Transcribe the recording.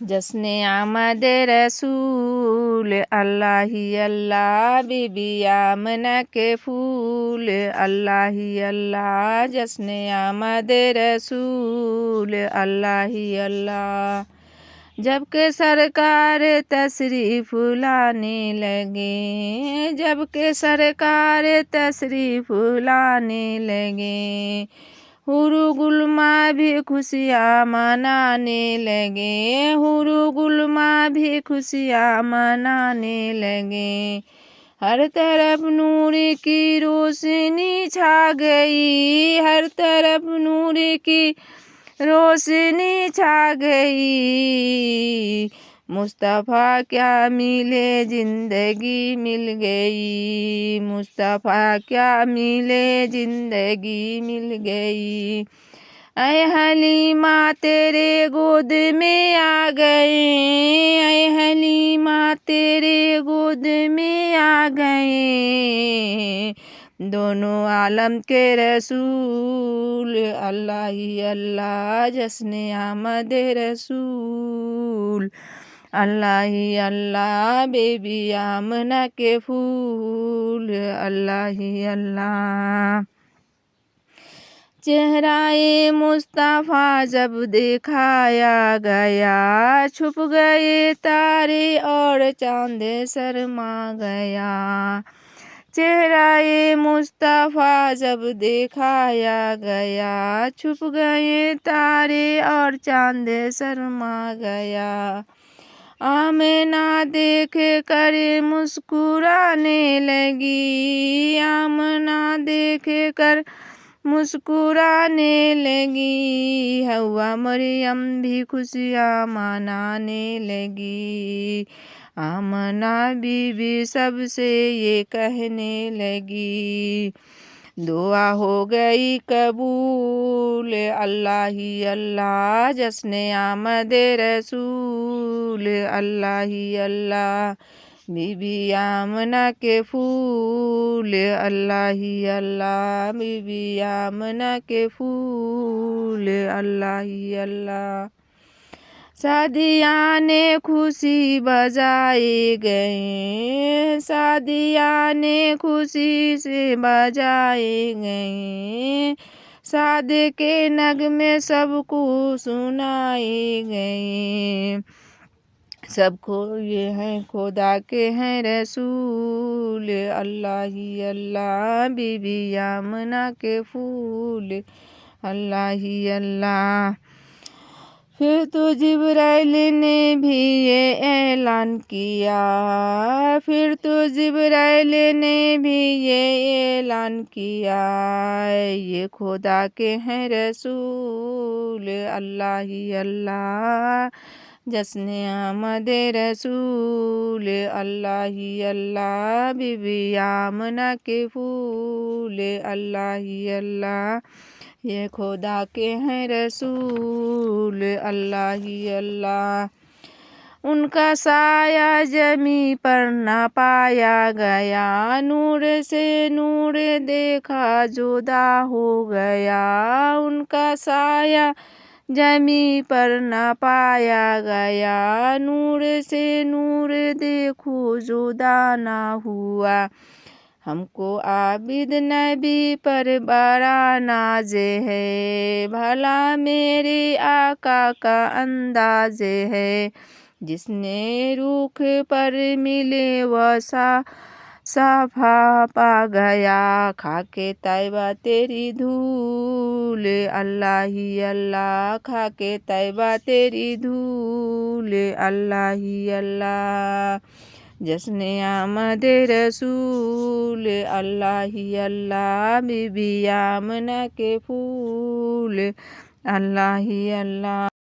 جشن آمد رسول اللہ ہی اللہ، بی بی آمنہ کے پھول اللہ ہی اللہ، جشن آمد رسول اللہ ہی اللہ۔ جب کہ سرکار تشریف لانے لگے، جب کہ سرکار تشریف لانے لگے، حور گلما بھی خوشیاں منانے لگے، حور گلما بھی خوشیاں منانے لگے۔ ہر طرف نور کی روشنی چھا گئی، ہر طرف نور کی روشنی چھا گئی۔ مصطفیٰ کیا ملے زندگی مل گئی، مصطفیٰ کیا ملے زندگی مل گئی۔ اے حلیمہ تیرے گود میں آ گئے، اے حلیمہ تیرے گود میں آ گئے، دونوں عالم کے رسول اللہ ہی اللہ، جشن آمد رسول اللہ ہی اللہ، بی بی آمنہ کے پھول اللہ ہی اللہ۔ چہرہ مصطفیٰ جب دکھایا گیا، چھپ گئے تارے اور چاند شرما گیا۔ چہرہ مصطفیٰ جب دکھایا گیا، چھپ گئے تارے اور چاند شرما گیا۔ آمنہ دیکھ کر مسکرانے لگی، آمنہ دیکھ کر مسکرانے لگی، حوا مریم بھی خوشیاں منانے لگی۔ آمنہ بی بی سب سے یہ کہنے لگی، دعا ہو گئی قبول اللہ ہی اللہ، جشن آمد رسول اللہ ہی اللہ، بی بی آمنہ کے پھول اللہ ہی اللہ، بی بی آمنہ کے پھول اللہ ہی اللہ۔ شادیاں خوشی بجائے گئے، شادیاں خوشی سے بجائے گئے، شاد کے نغمے سب کو سنائے گئے۔ سب کو یہ ہیں خدا کے ہیں رسول اللہ ہی اللہ، بی بی آمنہ کے پھول اللہ ہی اللہ۔ پھر تو جبرائیل نے بھی یہ اعلان کیا، پھر تو جبرائیل نے بھی یہ اعلان کیا، یہ خدا کے ہیں رسول اللہ ہی اللہ، جشن آمد رسول اللہ ہی اللہ، بی بی آمنہ کے پھول اللہ ہی اللہ، یہ خدا کے ہیں رسول اللہ ہی اللہ۔ ان کا سایہ زمیں پر نہ پایا گیا، نور سے نور دیکھا جدا ہو گیا، ان کا سایہ زمیں پر نہ پایا گیا، نور سے نور دیکھو جدا نہ ہوا۔ ہم کو عابد نبی پر بڑا ناز ہے، بھلا میرے آقا کا انداز ہے، جس نے روح پر ملے وہ صفا پا گیا، خاک طیبہ تیری دھول اللہ ہی اللہ، خاک طیبہ تیری دھول اللہ ہی اللہ، جشن آمد رسول اللہ ہی اللہ، بی بی آمنہ کے پھول اللہ ہی اللہ۔